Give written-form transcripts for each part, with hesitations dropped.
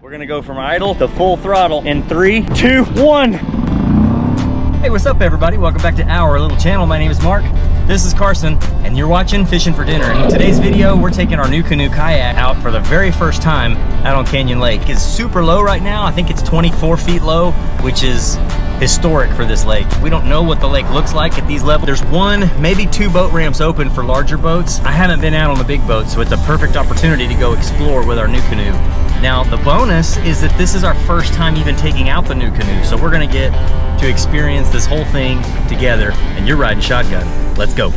We're gonna go from idle to full throttle in 3, 2, 1. Hey, what's up everybody? Welcome back to our little channel. My name is Mark. This is Carson, and you're watching Fishing for Dinner. And in today's video, we're taking our Nucanoe kayak out for the very first time out on Canyon Lake. It's super low right now. I think it's 24 feet low, which is historic for this lake. We don't know what the lake looks like at these levels. There's one, maybe two boat ramps open for larger boats. I haven't been out on the big boat, so it's a perfect opportunity to go explore with our Nucanoe. Now, the bonus is that this is our first time even taking out the Nucanoe, so we're gonna get to experience this whole thing together, and you're riding shotgun. Let's go.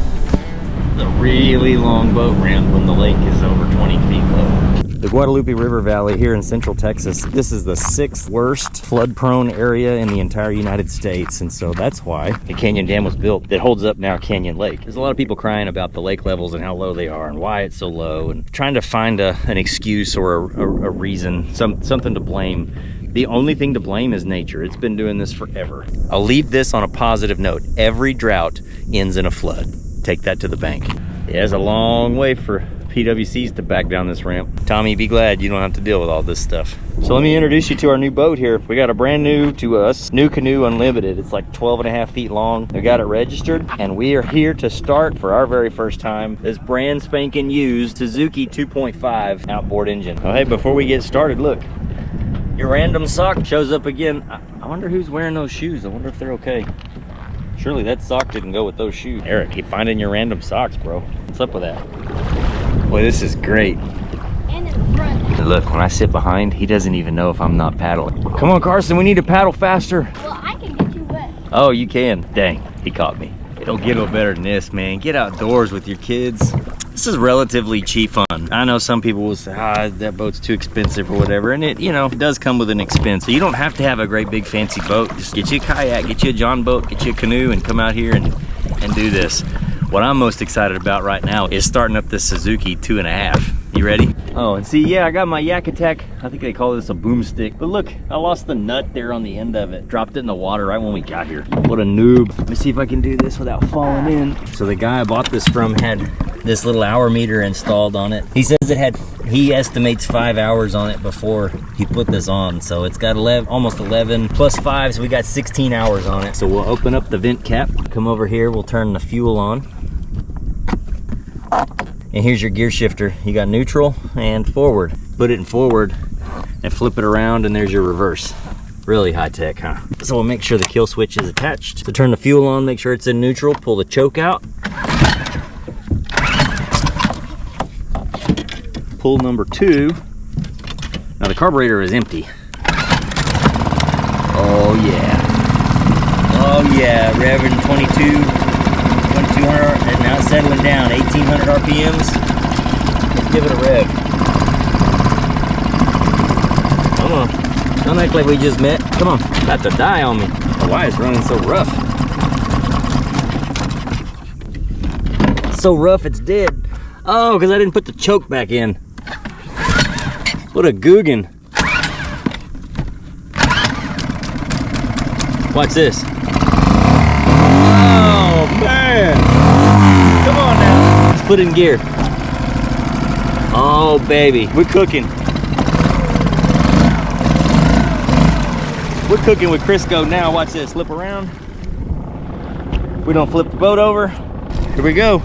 It's a really long boat ramp when the lake is over 20 feet low. The Guadalupe River Valley here in central Texas, this is the 6th worst flood-prone area in the entire United States, and so that's why the Canyon Dam was built that holds up now Canyon Lake. There's a lot of people crying about the lake levels and how low they are and why it's so low, and trying to find an excuse or a reason, something to blame. The only thing to blame is nature. It's been doing this forever. I'll leave this on a positive note. Every drought ends in a flood. Take that to the bank. Yeah, it's a long way for PWCs to back down this ramp. Tommy, be glad you don't have to deal with all this stuff. So let me introduce you to our new boat here. We got a brand new to us Nucanoe Unlimited. It's like 12.5 feet long. We got it registered, and we are here to start for our very first time this brand spanking used Suzuki 2.5 outboard engine. Oh, hey, before we get started, look. Your random sock shows up again. I wonder who's wearing those shoes. I wonder if they're okay. Surely that sock didn't go with those shoes. Eric, keep finding your random socks, bro. What's up with that? Boy, this is great. And in the front. Look, when I sit behind, he doesn't even know if I'm not paddling. Come on, Carson, we need to paddle faster. Well, I can get you wet. Oh, you can. Dang, he caught me. It don't get no better than this, man. Get outdoors with your kids. This is relatively cheap fun. I know some people will say, that boat's too expensive or whatever, and it, it does come with an expense. So you don't have to have a great big fancy boat. Just get you a kayak, get you a John boat, get you a canoe, and come out here and do this. What I'm most excited about right now is starting up this Suzuki 2.5. You ready? Oh, and see, yeah, I got my Yak Attack. I think they call this a boomstick. But look, I lost the nut there on the end of it. Dropped it in the water right when we got here. What a noob. Let me see if I can do this without falling in. So the guy I bought this from had this little hour meter installed on it. He says he estimates 5 hours on it before he put this on. So it's got almost 11 plus 5, so we got 16 hours on it. So we'll open up the vent cap, come over here, we'll turn the fuel on. And here's your gear shifter. You got neutral and forward. Put it in forward and flip it around, and there's your reverse. Really high tech, huh? So we'll make sure the kill switch is attached. So turn the fuel on, make sure it's in neutral, pull the choke out. Pull number 2. Now the carburetor is empty. Oh yeah. Oh yeah, revving 2200, and now it's settling down, 1800 RPMs. Let's give it a rev. Come on, don't act like we just met. Come on, about to die on me. Why is it running so rough? So rough it's dead. Oh, because I didn't put the choke back in. What a Guggen. Watch this. Oh man. Come on now. Let's put it in gear. Oh baby, we're cooking. We're cooking with Crisco now. Watch this, flip around. We don't flip the boat over. Here we go.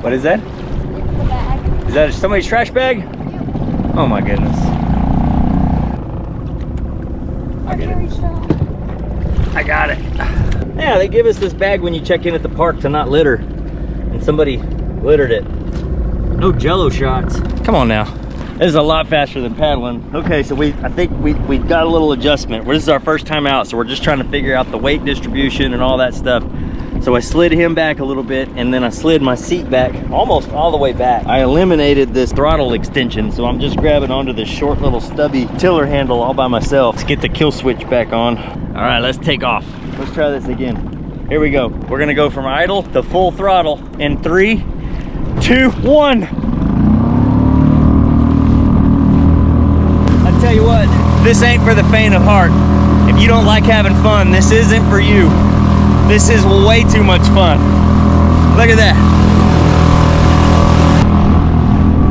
What is that? It's the bag. Is that somebody's trash bag? Yep. Oh my goodness. I get it. I got it. Yeah, they give us this bag when you check in at the park to not litter. And somebody littered it. No jello shots. Come on now. This is a lot faster than paddling. Okay, so I think we got a little adjustment. This is our first time out, so we're just trying to figure out the weight distribution and all that stuff. So I slid him back a little bit, and then I slid my seat back almost all the way back. I eliminated this throttle extension, so I'm just grabbing onto this short little stubby tiller handle all by myself. Let's get the kill switch back on. All right, let's take off. Let's try this again. Here we go. We're gonna go from idle to full throttle in 3, 2, 1. I tell you what, this ain't for the faint of heart. If you don't like having fun, this isn't for you. This is way too much fun. Look at that.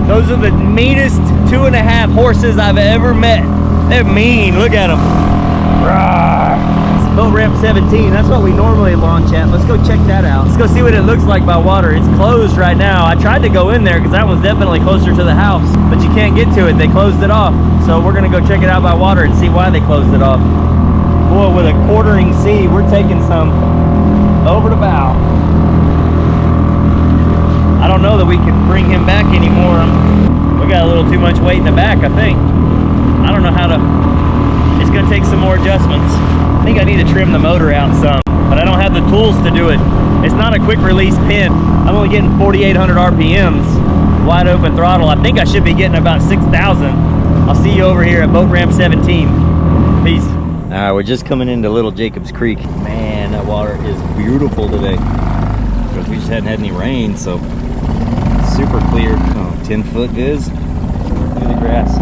Those are the meanest 2.5 horses I've ever met. They're mean, look at them. Boat ramp 17, that's what we normally launch at. Let's go check that out. Let's go see what it looks like by water. It's closed right now. I tried to go in there because that one's definitely closer to the house, but you can't get to it. They closed it off. So we're gonna go check it out by water and see why they closed it off. Boy, with a quartering sea, we're taking some over the bow. I don't know that we can bring him back anymore. We got a little too much weight in the back, I think. I don't know how to, it's gonna take some more adjustments. I think I need to trim the motor out some, but I don't have the tools to do it. It's not a quick release pin. I'm only getting 4,800 RPMs, wide open throttle. I think I should be getting about 6,000. I'll see you over here at boat ramp 17. Peace. All right, we're just coming into Little Jacobs Creek. Man, that water is beautiful today because we just hadn't had any rain, so super clear. Oh, 10 foot viz. Look at the grass.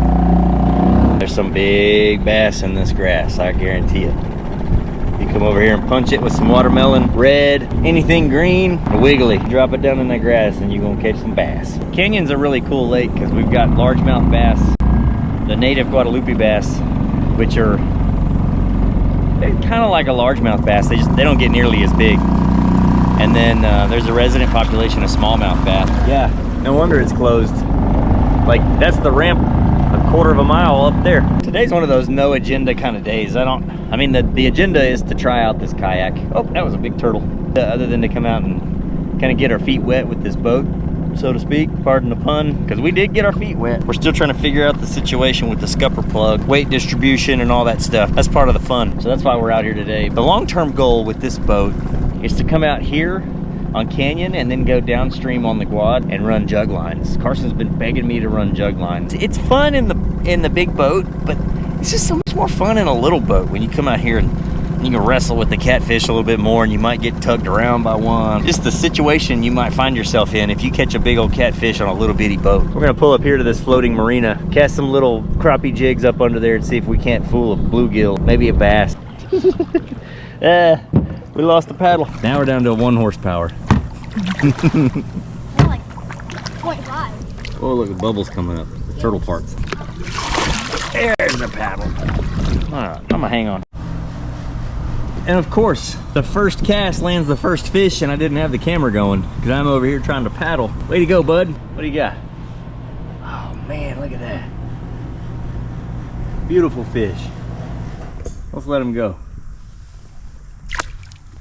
There's some big bass in this grass, I guarantee it. You come over here and punch it with some watermelon, red, anything green, wiggly. Drop it down in that grass and you're gonna catch some bass. Canyon's a really cool lake because we've got largemouth bass, the native Guadalupe bass, which are kind of like a largemouth bass. They don't get nearly as big. And then there's a resident population of smallmouth bass. Yeah, no wonder it's closed. Like, that's the ramp a quarter of a mile up there. Today's one of those no agenda kind of days. I mean, the agenda is to try out this kayak. Oh, that was a big turtle. Other than to come out and kind of get our feet wet with this boat, so to speak, pardon the pun, because we did get our feet wet. We're still trying to figure out the situation with the scupper plug, weight distribution and all that stuff. That's part of the fun. So that's why we're out here today. The long-term goal with this boat is to come out here on Canyon and then go downstream on the Guad and run jug lines. Carson's been begging me to run jug lines. It's fun in the big boat, but it's just so much more fun in a little boat when you come out here and you can wrestle with the catfish a little bit more and you might get tugged around by one. Just the situation you might find yourself in if you catch a big old catfish on a little bitty boat. We're gonna pull up here to this floating marina, cast some little crappie jigs up under there and see if we can't fool a bluegill, maybe a bass. We lost the paddle. Now we're down to a 1 horsepower. They're like 0.5. Oh, look, the bubbles coming up. The turtle farts. There's the paddle. All right, I'm gonna hang on. And of course, the first cast lands the first fish and I didn't have the camera going because I'm over here trying to paddle. Way to go, bud. What do you got? Oh man, look at that. Beautiful fish. Let's let him go.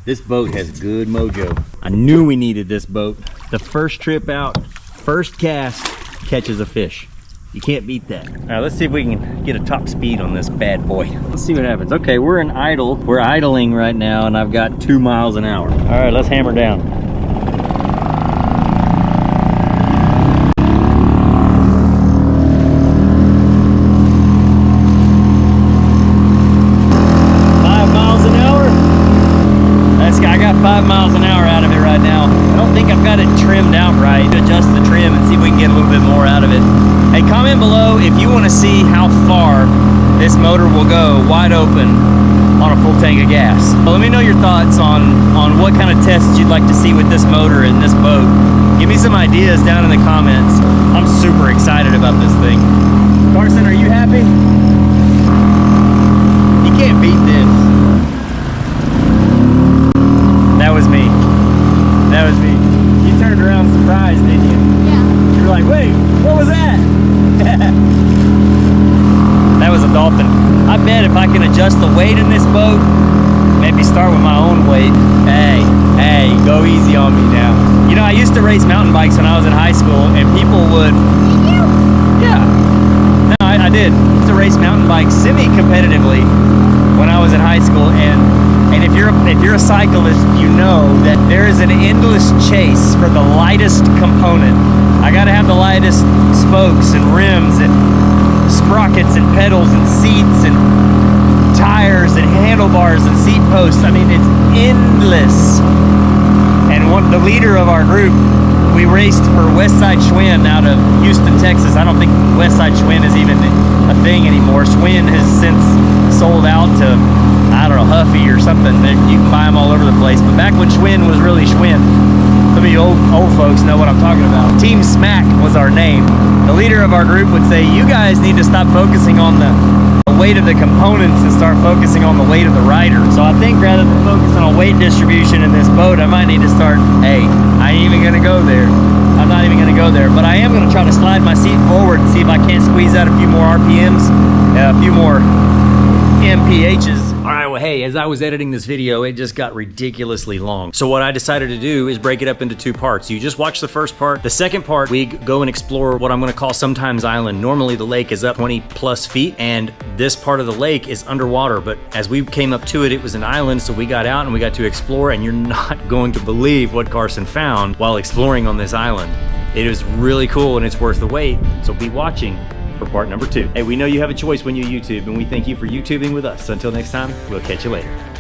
This boat has good mojo. I knew we needed this boat. The first trip out, first cast, catches a fish. You can't beat that. All right, let's see if we can get a top speed on this bad boy. Let's see what happens. Okay, we're in idle. We're idling right now and I've got 2 miles an hour. All right, let's hammer down. I got 5 miles an hour out of it right now. I don't think I've got it trimmed out right. Adjust the trim and see if we can get a little bit more out of it. Hey, comment below if you want to see how far this motor will go wide open on a full tank of gas. Well, let me know your thoughts on what kind of tests you'd like to see with this motor and this boat. Give me some ideas down in the comments. I'm super excited about this thing. Carson, are you happy? You can't beat this. That was me. That was me. You turned around surprised, didn't you? Yeah. You were like, wait, what was that? That was a dolphin. I bet if I can adjust the weight in this boat, maybe start with my own weight. Hey, go easy on me now. You know, I used to race mountain bikes when I was in high school, and people would... Did you? Yeah. No, I did. I used to race mountain bikes semi-competitively when I was in high school, and if you're a cyclist, you know that there is an endless chase for the lightest component. I gotta have the lightest spokes and rims and sprockets and pedals and seats and tires and handlebars and seat posts. I mean, it's endless. And the leader of our group, we raced for Westside Schwinn out of Houston, Texas. I don't think Westside Schwinn is even a thing anymore. Schwinn has since sold out to, I don't know, Huffy or something. You can buy them all over the place. But back when Schwinn was really Schwinn. So Some of you old folks know what I'm talking about. Team Smack was our name. The leader of our group would say, you guys need to stop focusing on the weight of the components and start focusing on the weight of the rider. So I think rather than focusing on weight distribution in this boat, I might need to start, hey, I ain't even gonna go there. I'm not even gonna go there, but I am gonna try to slide my seat forward and see if I can't squeeze out a few more RPMs, a few more MPHs. All right, well, hey, as I was editing this video, it just got ridiculously long. So what I decided to do is break it up into 2 parts. You just watch the first part. The second part, we go and explore what I'm gonna call Sometimes Island. Normally the lake is up 20+ feet, and this part of the lake is underwater, but as we came up to it, it was an island, so we got out and we got to explore, and you're not going to believe what Carson found while exploring on this island. It is really cool and it's worth the wait, so be watching for part number 2. Hey, we know you have a choice when you YouTube, and we thank you for YouTubing with us. Until next time, we'll catch you later.